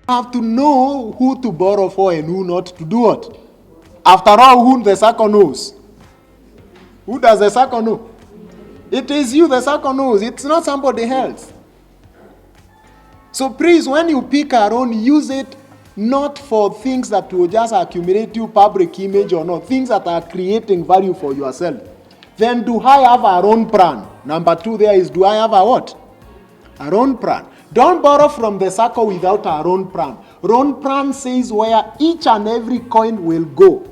have to know who to borrow for and who not to do what. After all, who the sucker knows? Who does the sucker know? It is you the sucker knows. It's not somebody else. So please, when you pick a loan, use it not for things that will just accumulate you public image or not, things that are creating value for yourself. Then do I have a loan plan? Number 2 there is, do I have a what? A loan plan. Don't borrow from the circle without a loan plan. Loan plan says where each and every coin will go.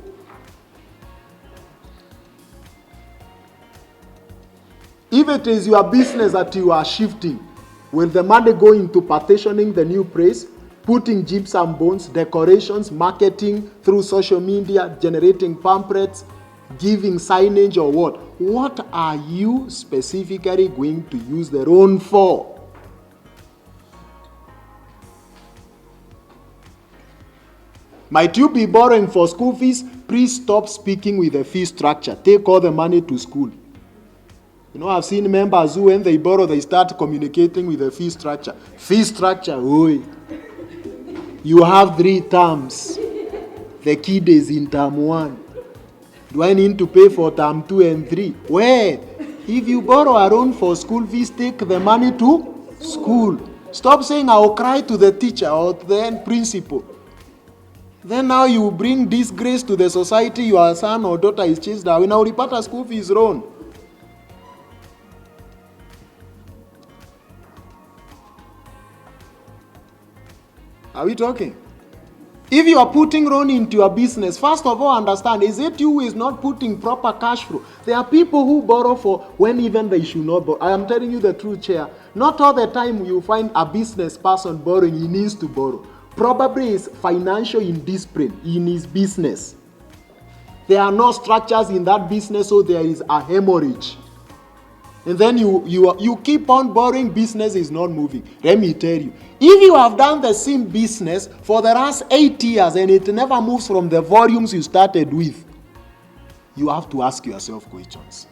If it is your business that you are shifting, will the money go into partitioning the new place, putting gypsum boards, decorations, marketing through social media, generating pamphlets, giving signage, or what? What are you specifically going to use the loan for? Might you be borrowing for school fees? Please stop speaking with the fee structure. Take all the money to school. You know, I've seen members who, when they borrow, they start communicating with the fee structure. Fee structure, oi. You have 3 terms. The kid is in term 1. Do I need to pay for term 2 and 3? Where? If you borrow a loan for school fees, take the money to school. Stop saying, I will cry to the teacher or the principal. Then now you bring disgrace to the society. Your son or daughter is chased away. Now report a school fees loan. Are we talking? If you are putting loan into your business, first of all, understand, is it you who is not putting proper cash flow? There are people who borrow for when even they should not borrow. I am telling you the truth, Chair. Not all the time you find a business person borrowing, he needs to borrow. Probably is financial indiscipline in his business. There are no structures in that business, so there is a hemorrhage. And then you keep on borrowing, business is not moving. Let me tell you, if you have done the same business for the last 8 years and it never moves from the volumes you started with, you have to ask yourself questions.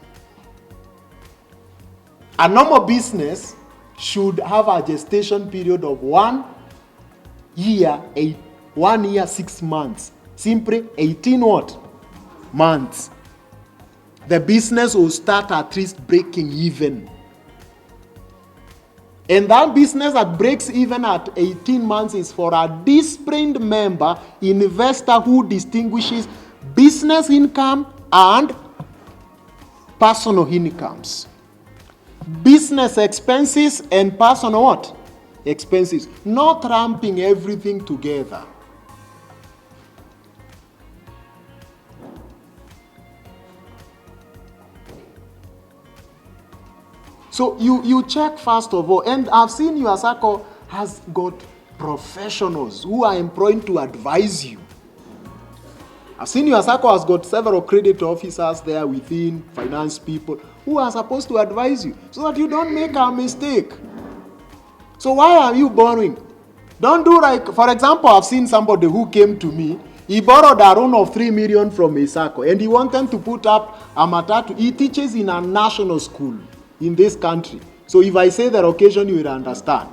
A normal business should have a gestation period of 1 year, 6 months. Simply 18 what? Months. The business will start at least breaking even. And that business that breaks even at 18 months is for a disciplined member, investor who distinguishes business income and personal incomes. Business expenses and personal what? Expenses. Not ramping everything together. So you check first of all, and I've seen your circle has got professionals who are employed to advise you. I've seen your circle has got several credit officers there within, finance people, who are supposed to advise you so that you don't make a mistake. So why are you borrowing? Don't do like, for example, I've seen somebody who came to me, he borrowed a loan of 3 million from a circle, and he wanted to put up a matatu. He teaches in a national school in this country. So if I say the location, you will understand.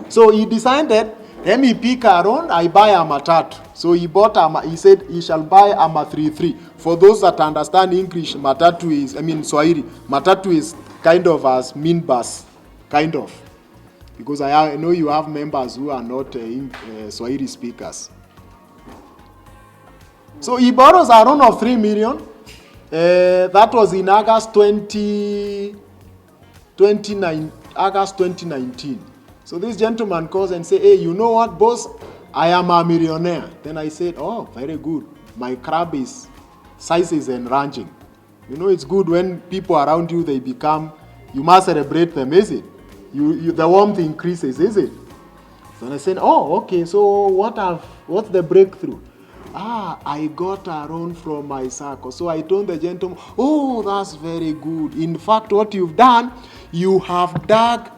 So he decided, let me pick a loan, I buy a matatu. So he bought he said he shall buy a 33. For those that understand English, matatu is, Swahili, matatu is kind of as minibus, kind of. Because I know you have members who are not Swahili speakers. So he borrows a loan of 3 million. That was in August 2019. So this gentleman calls and say, hey, you know what, boss? I am a millionaire. Then I said, oh, very good. My crab is sizes and ranching. You know, it's good when people around you, they become, you must celebrate them, is it? The warmth increases, is it? So I said, oh, okay, so what's the breakthrough? I got a loan from my circle. So I told the gentleman, oh, that's very good. In fact, what you've done, you have dug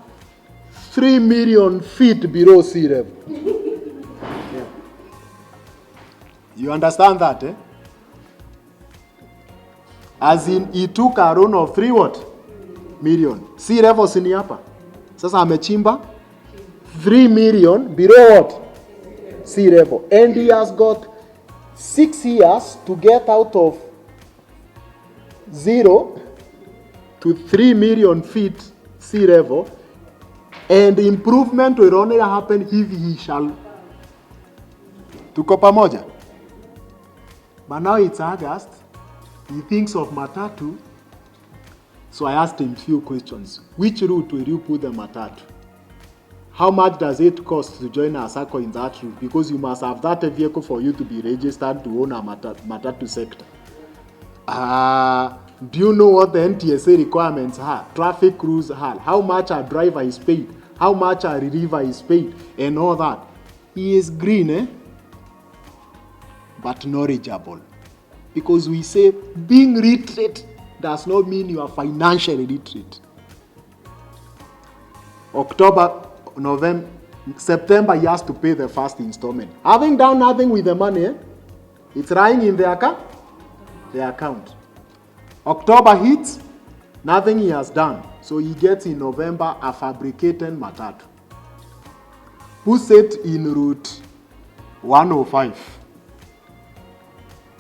3 million feet below sea level. Yeah. You understand that, eh? As in, he took a loan of 3 what? Million. Sea level sini hapa. Sasa amechimba 3 million below what? sea level. And he has got 6 years to get out of 0 to 3 million feet sea level. And improvement will only happen if he shall. Tuko pamoja? But now it's August. He thinks of matatu. So I asked him a few questions. Which route will you put the matatu? How much does it cost to join a circle in that route? Because you must have that vehicle for you to be registered to own a matatu sector. Do you know what the NTSA requirements are? Traffic rules are. How much a driver is paid? How much a reliever is paid? And all that. He is green, but knowledgeable. Because we say being literate does not mean you are financially literate. November, September, he has to pay the first installment. Having done nothing with the money, it's lying in the account. October hits, nothing he has done. So he gets in November a fabricated matatu. Who set in route 105?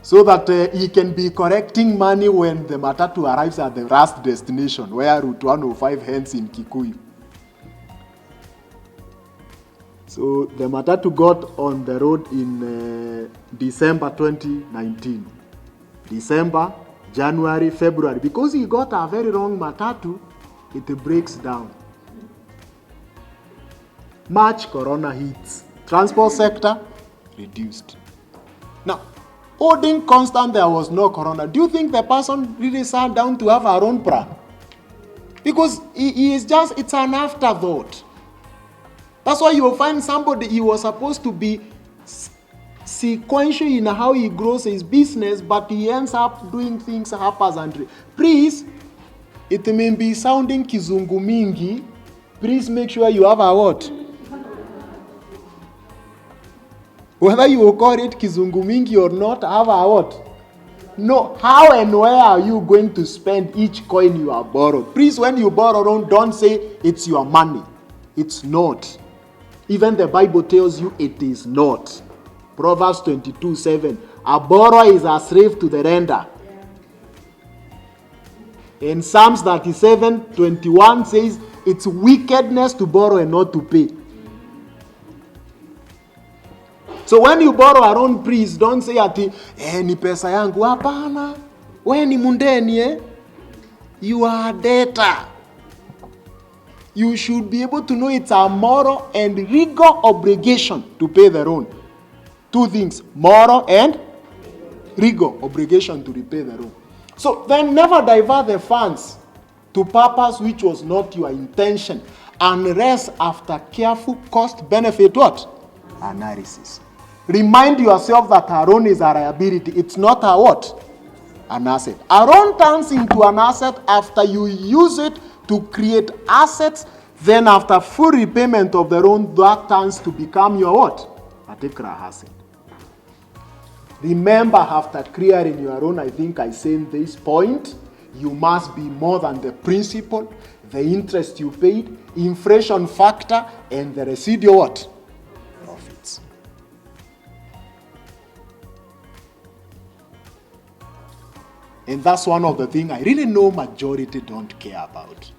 So that he can be correcting money when the matatu arrives at the last destination, where route 105 ends in Kikuyu. So the matatu got on the road in December 2019. December, January, February. Because he got a very wrong matatu, it breaks down. March, Corona hits. Transport sector, reduced. Now, holding constant, there was no Corona. Do you think the person really sat down to have her own plan? Because he is just, it's an afterthought. That's why you will find somebody, he was supposed to be sequential in how he grows his business, but he ends up doing things haphazardly. Please, it may be sounding kizungu mingi. Please make sure you have a what? Whether you will call it kizungu mingi or not, have a what? No, how and where are you going to spend each coin you have borrowed? Please, when you borrow, don't say it's your money. It's not. Even the Bible tells you it is not. Proverbs 22:7. A borrower is a slave to the lender. In Psalms 37:21 says, it's wickedness to borrow and not to pay. So when you borrow around, please don't say ati, ni pesa yangu. Hapana. We ni mundeni, You are a debtor. You should be able to know it's a moral and legal obligation to pay the loan. Two things, moral and legal obligation to repay the loan. So then never divert the funds to purpose which was not your intention, unless after careful cost-benefit what? Analysis. Remind yourself that a loan is a liability. It's not a what? An asset. A loan turns into an asset after you use it to create assets. Then after full repayment of the loan, that turns to become your what? Particular asset. Remember, after clearing your loan, I think I said this point, you must be more than the principal, the interest you paid, inflation factor, and the residual what? Profits. And that's one of the things I really know majority don't care about.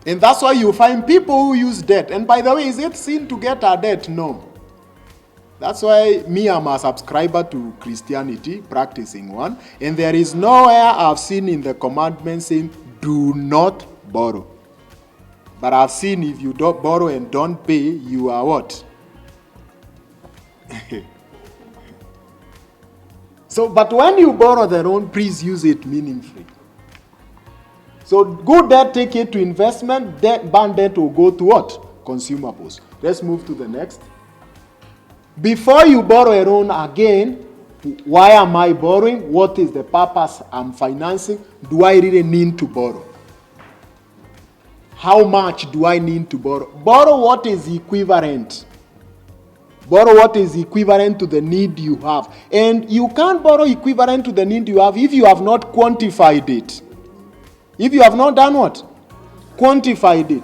And that's why you find people who use debt. And by the way, is it sin to get a debt? No. That's why me, I'm a subscriber to Christianity, practicing one. And there is nowhere I've seen in the commandments saying, do not borrow. But I've seen if you don't borrow and don't pay, you are what? So, but when you borrow the loan, please use it meaningfully. So good debt, take it to investment, bad debt will go to what? Consumables. Let's move to the next. Before you borrow a loan again, why am I borrowing? What is the purpose I'm financing? Do I really need to borrow? How much do I need to borrow? Borrow what is equivalent. Borrow what is equivalent to the need you have. And you can't borrow equivalent to the need you have if you have not quantified it. If you have not done what? quantified it.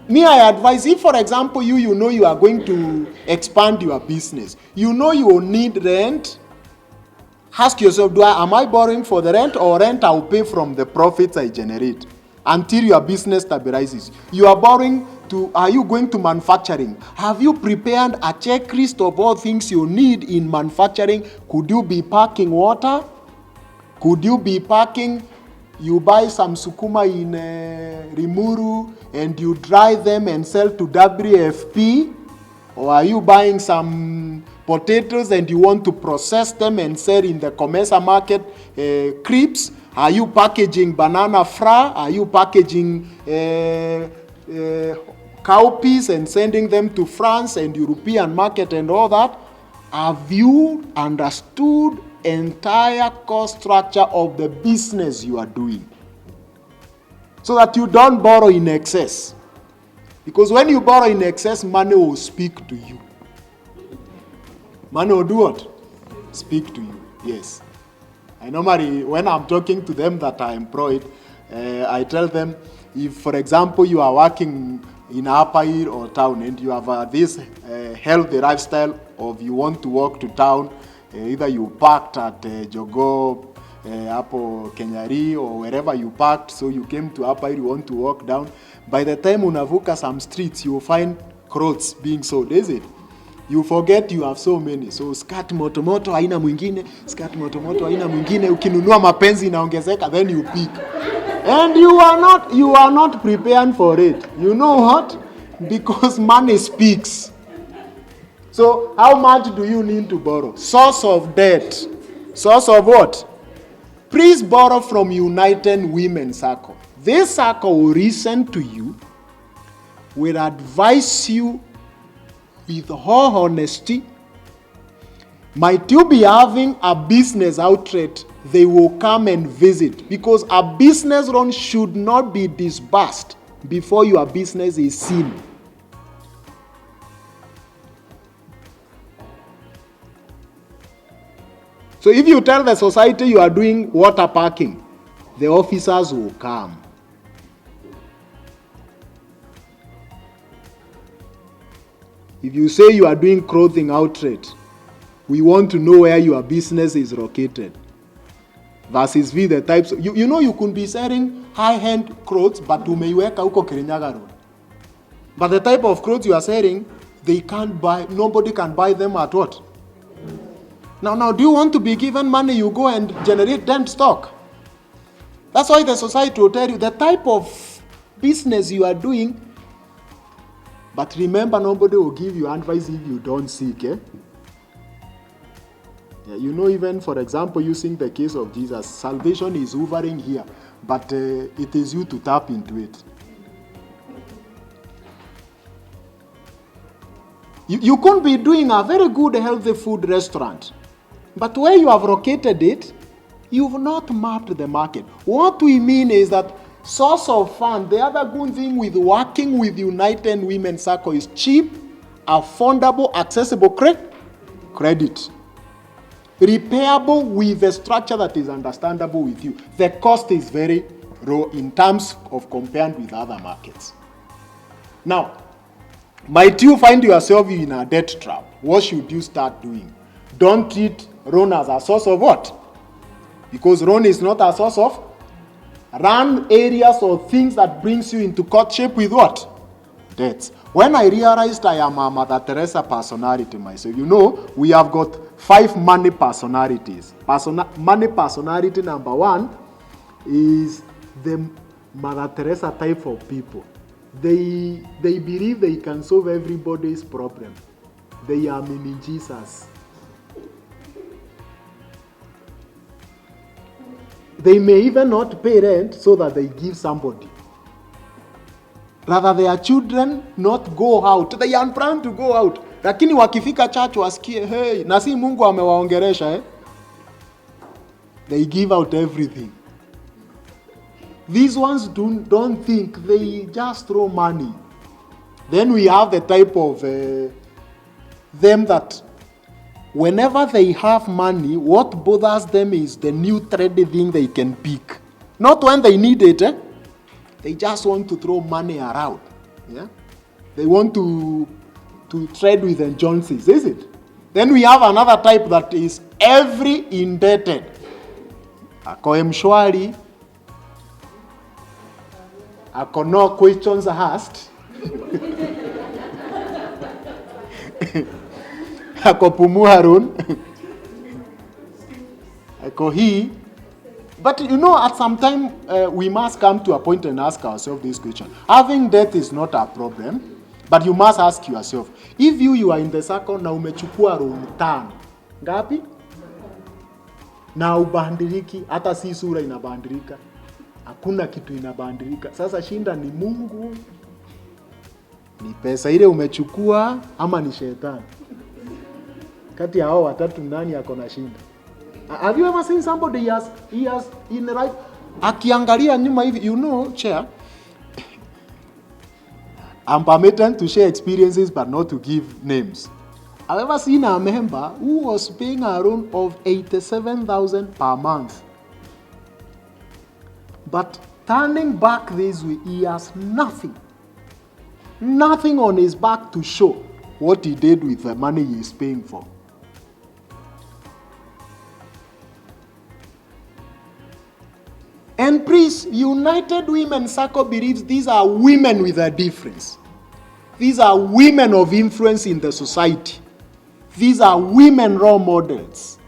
Me, I advise, if for example you know you are going to expand your business, you know you will need rent, ask yourself, am I borrowing for the rent, or rent I will pay from the profits I generate until your business stabilizes? You are borrowing are you going to manufacturing? Have you prepared a checklist of all things you need in manufacturing? Could you be packing water? Could you be packing, you buy some sukuma in Rimuru and you dry them and sell to WFP? Or are you buying some potatoes and you want to process them and sell in the Comesa market, crepes? Are you packaging banana fra? Are you packaging cowpeas and sending them to France and European market and all that? Have you understood entire cost structure of the business you are doing? So that you don't borrow in excess. Because when you borrow in excess, money will speak to you. Money will do what? Speak to you, yes. I normally, when I'm talking to them that are employed, I tell them, if, for example, you are working in Upper Hill or town and you have this healthy lifestyle of you want to walk to town, either you parked at Jogo, Apple Kenyari, or wherever you parked, so you came to Upper Hill, you want to walk down. By the time unavuka some streets, you will find clothes being sold, is it? You forget you have so many. So skirt motomoto haina mwingine, skirt motomoto haina mwingine, ukinunua mapenzi inaongezeka, then you pick. And you are not prepared for it. You know what? Because money speaks. So how much do you need to borrow? Source of debt. Source of what? Please borrow from United Women Circle. This circle will listen to you, will advise you with all honesty. Might you be having a business outlet, they will come and visit, because a business loan should not be disbursed before your business is seen. So if you tell the society you are doing water parking, the officers will come. If you say you are doing clothing outlet, we want to know where your business is located. Versus the types of, you know you could be selling high-end clothes, but umeiweka huko Kirinyaga Road. But the type of clothes you are selling, they can't buy, nobody can buy them at what? Now, do you want to be given money, you go and generate then stock? That's why the society will tell you the type of business you are doing. But remember, nobody will give you advice if you don't seek. Yeah, you know, even for example, using the case of Jesus, salvation is hovering here, but it is you to tap into it. You could be doing a very good healthy food restaurant, but where you have located it, you've not mapped the market. What we mean is that source of fund, the other good thing with working with United Women Circle is cheap, affordable, accessible credit. Repairable with a structure that is understandable with you. The cost is very low in terms of compared with other markets. Now, might you find yourself in a debt trap? What should you start doing? Don't treat loan as a source of what? Because loan is not a source of. Run areas or things that brings you into courtship with what? Debts. When I realized I am a Mother Teresa personality myself, you know, we have got 5 money personalities. Money personality number 1 is the Mother Teresa type of people. They believe they can solve everybody's problem. They are mini Jesus. They may even not pay rent so that they give somebody. Rather their children not go out. They are planned to go out. Lakini wakifika church wasikie, hey, na si Mungu amewaongeresha eh? They give out everything. These ones don't think, they just throw money. Then we have the type of them that whenever they have money, what bothers them is the new trendy thing they can pick. Not when they need it, They just want to throw money around. Yeah? They want to trade with the Joneses, is it? Then we have another type that is every indebted. Ako mshwari, ako no questions asked. Ako pumuharun. Ako he. But you know, at some time, we must come to a point and ask ourselves this question. Having debt is not a problem, but you must ask yourself, if you are in the circle na umechukua room 5, ngapi? Na ubandiriki, hata si sura inabandirika. Hakuna kitu inabandirika. Sasa shinda ni Mungu, ni pesa ile umechukua, ama ni shetani? Kati ya hao watatu nani ako na shinda? Have you ever seen somebody he has in the right? Akiangalia nyuma hivi, you know, chair. I'm permitted to share experiences but not to give names. I've ever seen a member who was paying a loan of 87,000 per month. But turning back this way, he has nothing. Nothing on his back to show what he did with the money he is paying for. And please, United Women Circle believes these are women with a difference. These are women of influence in the society. These are women role models.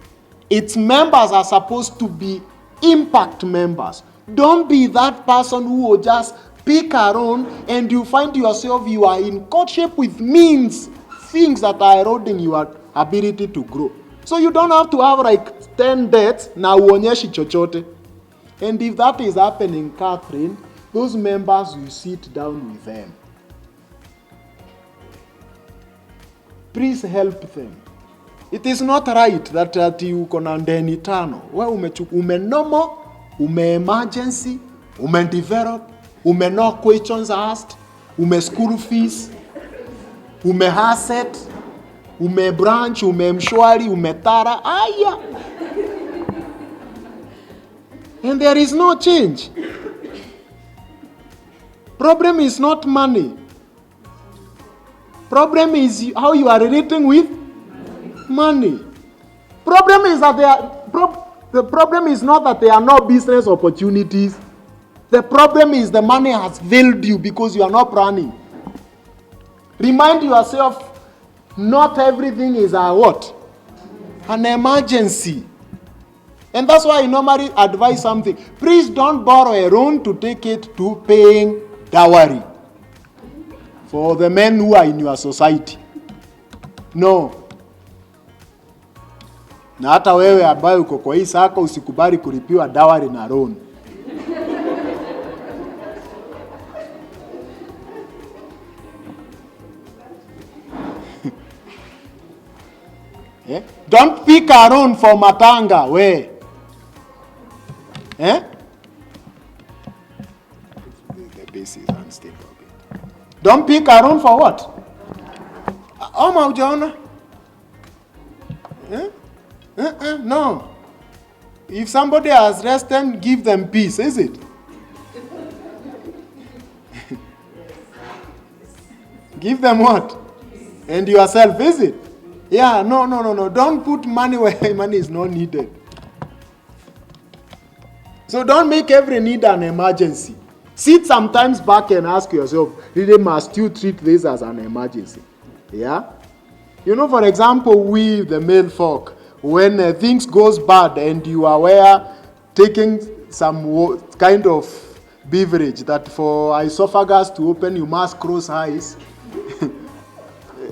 Its members are supposed to be impact members. Don't be that person who will just pick around and you find yourself you are in courtship with things that are eroding your ability to grow. So you don't have to have like 10 debts na uonyeshi chochote. And if that is happening, Catherine, those members will sit down with them. Please help them. It is not right that you kona ndeni tano. Wewe umenomo, emergency, develop, no questions asked, school fees, asset, branch, mshwari, tara, aya. And there is no change. Problem is not money. Problem is how you are relating with money. Problem is that the problem is not that there are no business opportunities. The problem is the money has failed you because you are not planning. Remind yourself, not everything is a what? An emergency. And that's why I normally advise something. Please don't borrow a loan to take it to paying dowry for the men who are in your society. No. Na hata wewe ambaye uko kwa hii sako usikubali kulipiwa dowry na loan. Don't pick a loan for matanga, we. The base is unstable. Don't pick a loan for what? Oma ujaona? No. If somebody has rest them, give them peace, is it? Give them what? And yourself, is it? Yeah, no. Don't put money where money is not needed. So don't make every need an emergency. Sit sometimes back and ask yourself, really must you treat this as an emergency? Yeah? You know, for example, we, the male folk, when things goes bad and you are taking some kind of beverage that for esophagus to open, you must close eyes.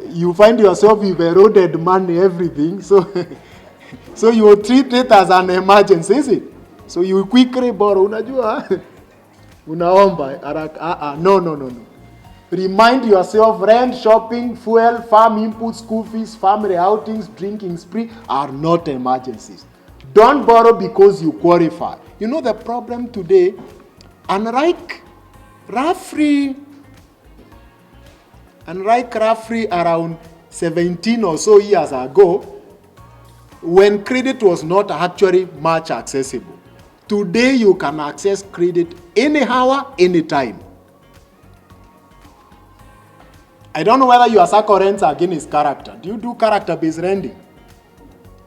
You find yourself with eroded money, everything. So you will treat it as an emergency, is it? So you will quickly borrow. Unajua? Unaomba. No. Remind yourself, rent, shopping, fuel, farm input, school fees, family outings, drinking spree are not emergencies. Don't borrow because you qualify. You know the problem today, unlike roughly around 17 or so years ago, when credit was not actually much accessible. Today you can access credit any hour, anytime. I don't know whether your SACCO rents against character. Do you do character-based renting?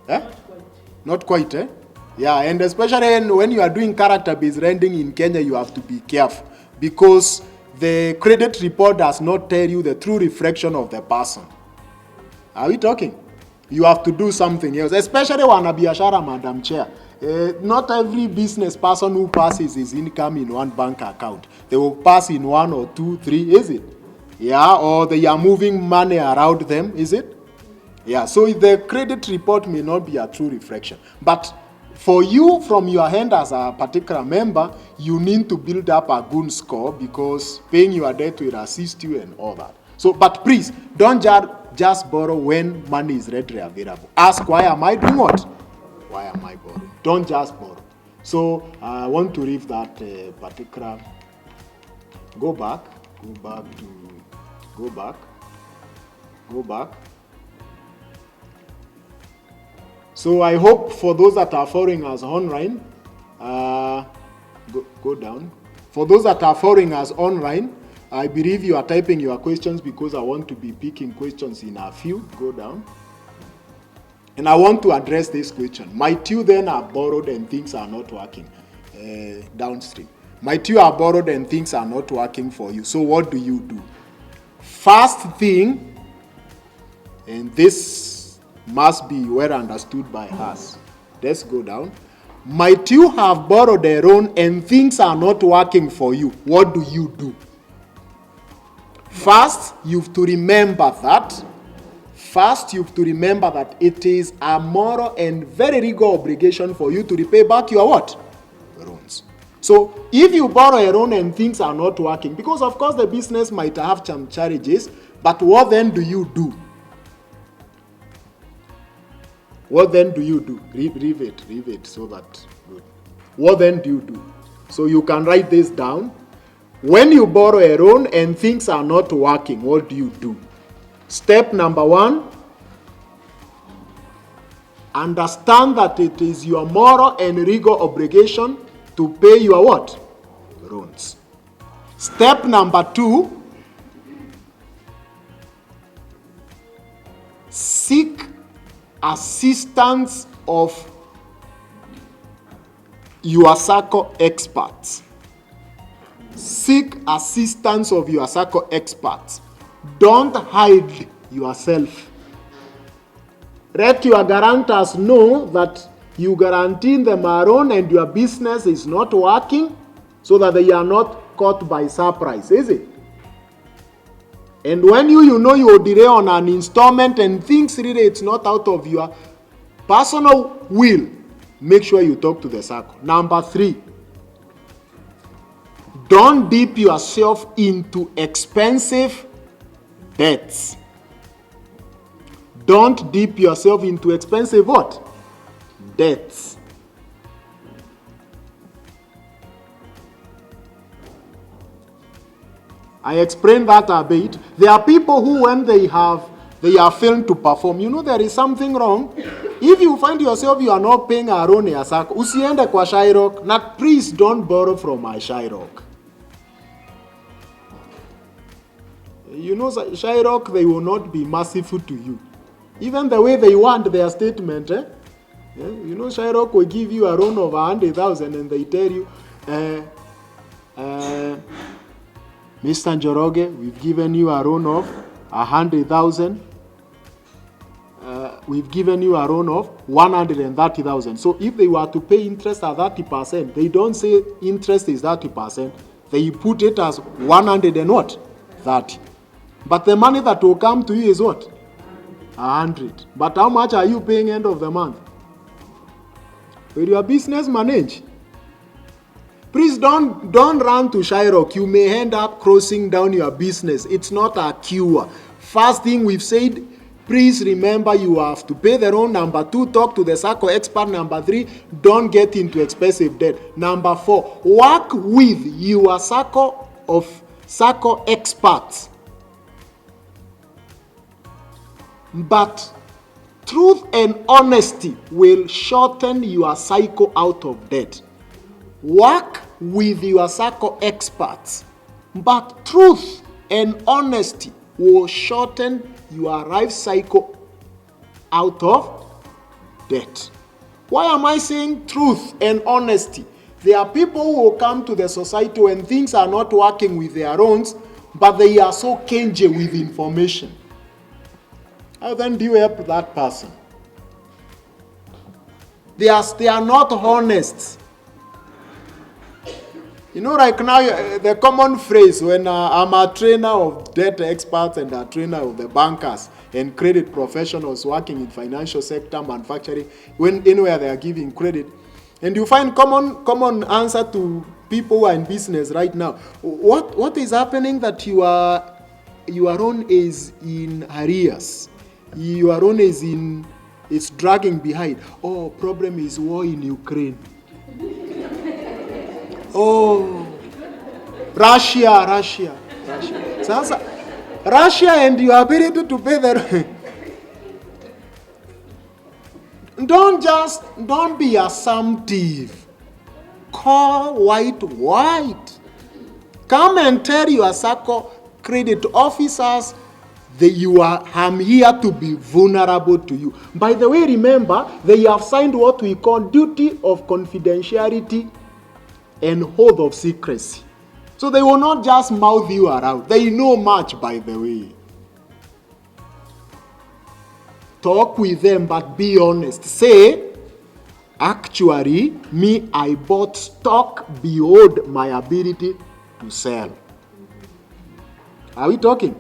Eh? Not quite, eh? Yeah, and especially when you are doing character-based renting in Kenya, you have to be careful because the credit report does not tell you the true reflection of the person. Are we talking? You have to do something else, especially wanabiashara, Madam Chair. Not every business person who passes his income in one bank account. They will pass in 1 or 2, 3, is it? Yeah, or they are moving money around them, is it? Yeah, so the credit report may not be a true reflection. But for you, from your hand as a particular member, you need to build up a good score because paying your debt will assist you and all that. So, but please, don't just borrow when money is readily available. Ask, why am I doing what? Why am I borrowing? Don't just borrow. So, I want to leave that particular. Go back. So I hope for those that are following us online, go down. For those that are following us online, I believe you are typing your questions because I want to be picking questions in a few. Go down. And I want to address this question. Might you then are borrowed and things are not working? Downstream. Might you are borrowed and things are not working for you? So what do you do? First thing, and this must be well understood by us. Let's go down. Might you have borrowed a loan and things are not working for you? What do you do? First, you have to remember that. It is a moral and very legal obligation for you to repay back your what? Loans. So, if you borrow a loan and things are not working, because of course the business might have some charges, but what then do you do? What then do you do? Leave it so that good. What then do you do? So you can write this down. When you borrow a loan and things are not working, what do you do? Step number 1, understand that it is your moral and legal obligation to pay your what? Loans. Step number 2, seek assistance of your SACCO experts. Seek assistance of your SACCO experts. Don't hide yourself. Let your guarantors know that you guarantee them a loan and your business is not working so that they are not caught by surprise, is it? And when you know you will delay on an installment and things really it's not out of your personal will, make sure you talk to the SACCO. Number 3, don't dip yourself into expensive debts. Don't dip yourself into expensive what? Debts. I explained that a bit. There are people who when they are failing to perform, you know there is something wrong. If you find yourself you are not paying a loan ya SACCO, usiende kwa Shyrock. Not, please don't borrow from my Shyrock. You know, Shyrock, they will not be merciful to you. Even the way they want their statement, Yeah? You know, Shyrock will give you a loan of 100,000 and they tell you, Mr. Njoroge, we've given you a loan of 100,000. We've given you a loan of 130,000. So if they were to pay interest at 30%, they don't say interest is 30%. They put it as 100 and what? 30. But the money that will come to you is what? 100. But how much are you paying end of the month? Will your business manage? Please don't run to Shyrock. You may end up crossing down your business. It's not a cure. First thing we've said, please remember you have to pay the loan. Number 2, talk to the SACCO expert. Number 3, don't get into expensive debt. Number 4, work with your SACCO experts. But truth and honesty will shorten your cycle out of debt. Work with your SACCO experts. But truth and honesty will shorten your life cycle out of debt. Why am I saying truth and honesty? There are people who will come to the society when things are not working with their own, but they are so cagey with information. How then do you help that person? They are not honest. You know, like now, the common phrase when I'm a trainer of debt experts and a trainer of the bankers and credit professionals working in financial sector, manufacturing, when anywhere they are giving credit, and you find common answer to people who are in business right now. What is happening that your own is in arrears, your own is dragging behind. Oh, problem is war in Ukraine. Oh, Russia. So, Russia and your ability to pay the don't be assumptive. Call white. Come and tell your circle credit officers that I'm here to be vulnerable to you. By the way, remember, they have signed what we call duty of confidentiality and oath of secrecy. So they will not just mouth you around. They know much, by the way. Talk with them, but be honest. Say, actually, me, I bought stock beyond my ability to sell. Are we talking?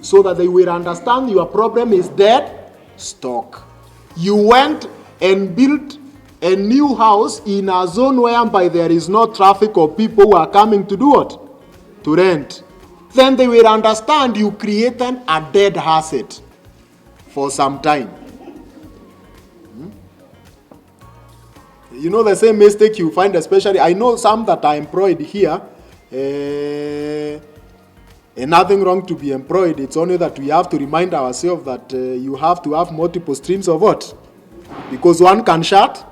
So that they will understand your problem is dead stock. You went and built a new house in a zone whereby there is no traffic or people who are coming to do what? To rent. Then they will understand you created a dead asset for some time. You know the same mistake you find, especially, I know some that are employed here, and nothing wrong to be employed. It's only that we have to remind ourselves that you have to have multiple streams of what? Because one can shut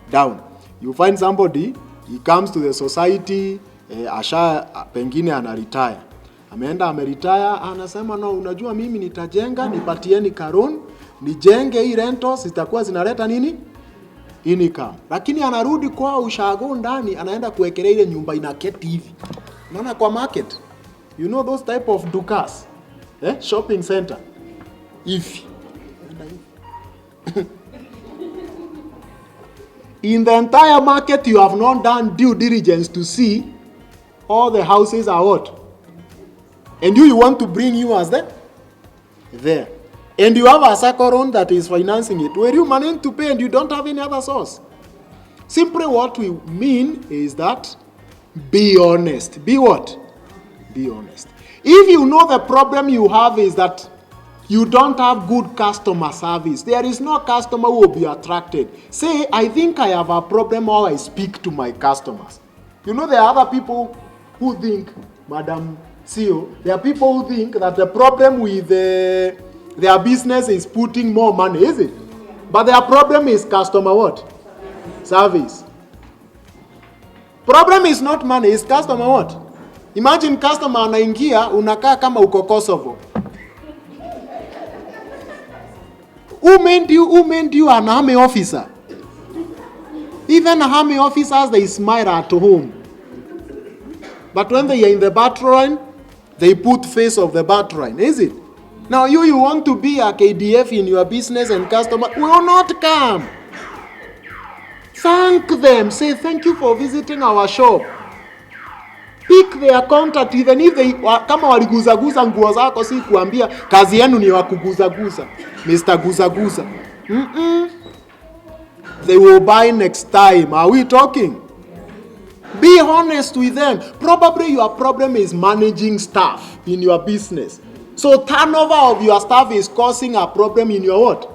down. You find somebody, he comes to the society, pengine anaretire. Ameenda ameretire, anasema no, unajua mimi nitajenga, nipatieni karon, nijenge hii rentals, itakuwa zinaleta nini? Income. Lakini anarudi kwa ushago ndani, anaenda kuwekelea ile nyumba inaketi hivi. Unaona kwa market? You know those type of dukas? Shopping center. If in the entire market you have not done due diligence to see all the houses are what? And you want to bring you as there. And you have a circle that is financing it, where you manage to pay and you don't have any other source. Simply what we mean is that be honest. Be what? Be honest. If you know the problem you have is that you don't have good customer service, there is no customer who will be attracted. Say, I think I have a problem while I speak to my customers. You know, there are other people who think, Madam CEO, there are people who think that the problem with their business is putting more money, is it? But their problem is customer what? Service. Problem is not money, it's customer what? Imagine customer anaingia, unakaa kama uko Kosovo. Who made you an army officer? Even army officers, they smile at home. But when they are in the battle line, they put face of the battle line, is it? Now you want to be a KDF in your business and customer will not come. Thank them. Say thank you for visiting our shop. Pick their contact, even if they kama waliguzaguza nguo zako, si kuambia kazi yenu ni wakuguzaguza. Mr. Guzaguza. They will buy next time. Are we talking? Be honest with them. Probably your problem is managing staff in your business. So turnover of your staff is causing a problem in your what?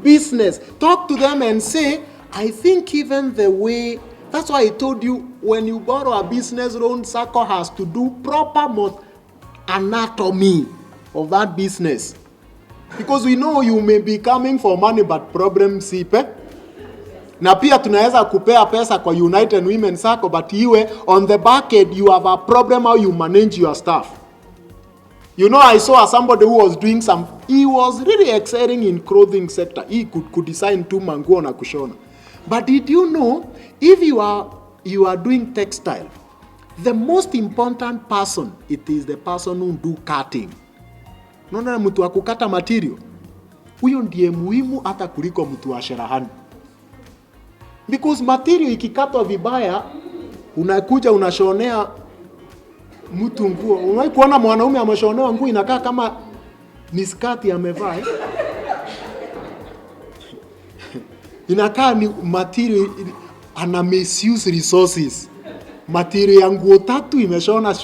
Business. Talk to them and say, I think even the way, that's why I told you, when you borrow a business loan, SACCO has to do proper anatomy of that business. Because we know you may be coming for money, but problem sipe. Na pia tunaweza kupea pesa kwa United Women SACCO, but iwe on the back end you have a problem how you manage your staff. You know, I saw somebody who was doing he was really excelling in clothing sector. He could design tu manguo na kushona. But did you know, if you are doing textile, the most important person, it is the person who do cutting. Unaona mtu wa kukata material, huyo ndiye muhimu hata kuliko mtu wa sherahani. Because material ikikatwa vibaya, unakuja unashonea mtu nguo. Unawahi kuona mwanaume ameshonewa nguo inakaa kama ni skati amevaa. Inakaa ni material, ana misuse resources. Material ya nguo 3 imeshona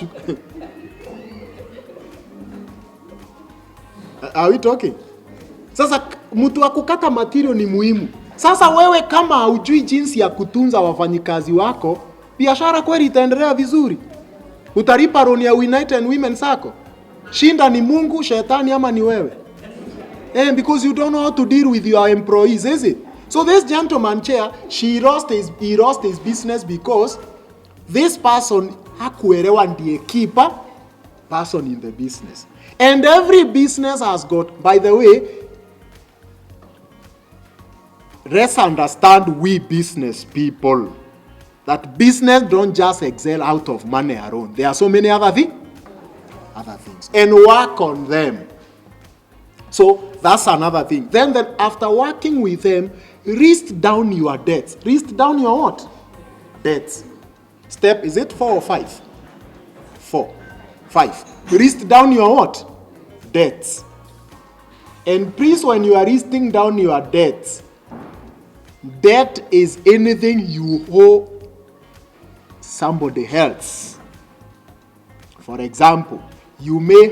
Are we talking? Sasa mtu wa kukata material ni muhimu. Sasa wewe kama hujui jinsi ya kutunza wafanyikazi wako, biashara kweli itaendelea vizuri? Utalipa roni ya United Women Sacco? Shinda ni Mungu, shetani ama ni wewe? Because you don't know how to deal with your employees, is it? So this gentleman chair, he lost his business because this person hakuelewa ndiye keeper person in the business. And every business has got, by the way, let's understand, we business people, that business don't just excel out of money alone. There are so many other things. And work on them. So that's another thing. Then after working with them, write down your debts. Write down your what? Debts. Step, is it 4 or 5? 4. 5. Write down your what? Debts. And please, when you are writing down your debts, debt is anything you owe somebody else. For example, you may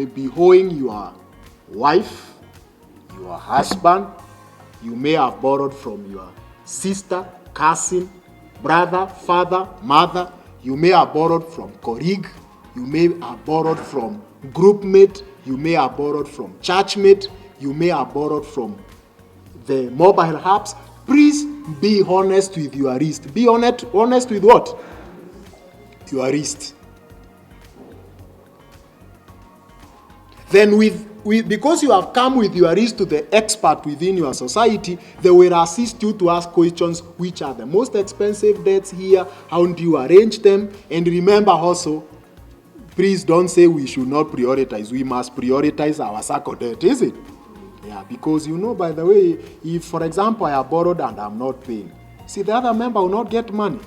be owing your wife, your husband, you may have borrowed from your sister, cousin, brother, father, mother, you may have borrowed from colleague, you may have borrowed from groupmate, you may have borrowed from churchmate, you may have borrowed from the mobile apps. Please be honest with your wrist. Be honest with what? Your wrist. Then because you have come with your wrist to the expert within your society, they will assist you to ask questions, which are the most expensive debts here, how do you arrange them? And remember also, please don't say we should not prioritize. We must prioritize our SACCO debt, is it? Yeah, because you know, by the way, if, for example, I have borrowed and I'm not paying, see, the other member will not get money.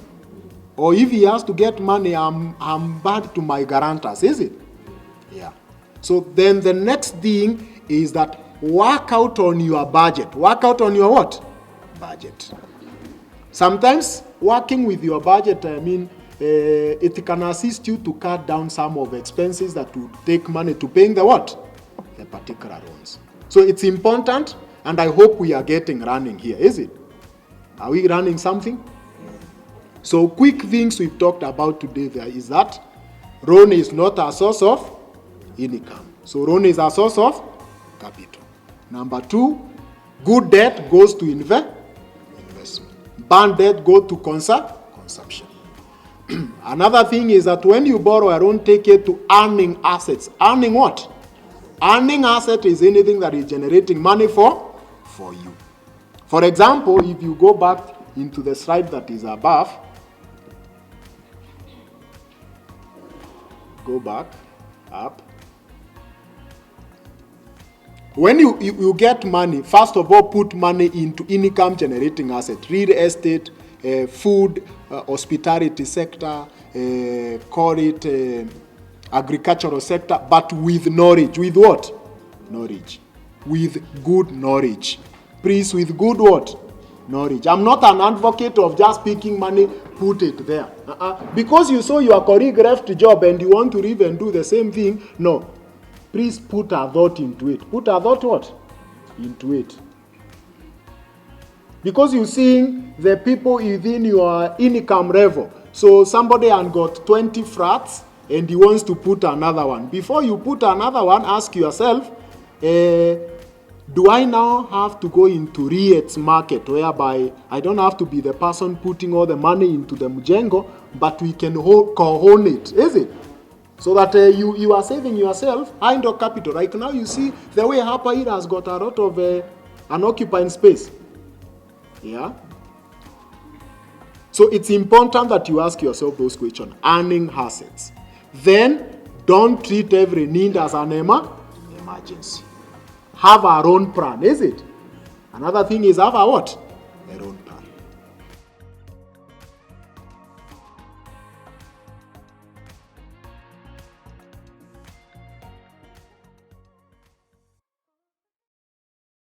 Or if he has to get money, I'm bad to my guarantors, is it? Yeah. So then the next thing is that work out on your budget. Work out on your what? Budget. Sometimes working with your budget, it can assist you to cut down some of the expenses that would take money to paying the what? The particular loans. So it's important, and I hope we are getting running here, is it? Are we running something? So quick things we've talked about today there is that loan is not a source of income. So loan is a source of capital. Number 2, good debt goes to investment. Bad debt goes to consumption. Another thing is that when you borrow a loan, take it to earning assets. Earning what? Earning asset is anything that is generating money for you. For example, if you go back into the slide that is above, go back, up. When you get money, first of all, put money into income generating assets, real estate, food, hospitality sector, call it agricultural sector, but with knowledge. With what? Knowledge. With good knowledge. Please, with good what? Knowledge. I'm not an advocate of just picking money, put it there. Because you saw your colleague left job and you want to leave and do the same thing, no. Please put a thought into it. Put a thought what? Into it. Because you're seeing the people within your income level. So somebody has got 20 flats and he wants to put another one. Before you put another one, ask yourself, do I now have to go into REITs market whereby I don't have to be the person putting all the money into the mjengo, but we can co-own it, is it? So that you are saving yourself idle capital. Right now, you see the way Hapa here has got a lot of unoccupied space. Yeah. So it's important that you ask yourself those questions. Earning assets. Then don't treat every need as an emergency. Have our own plan, is it? Another thing is have a what? Our own plan.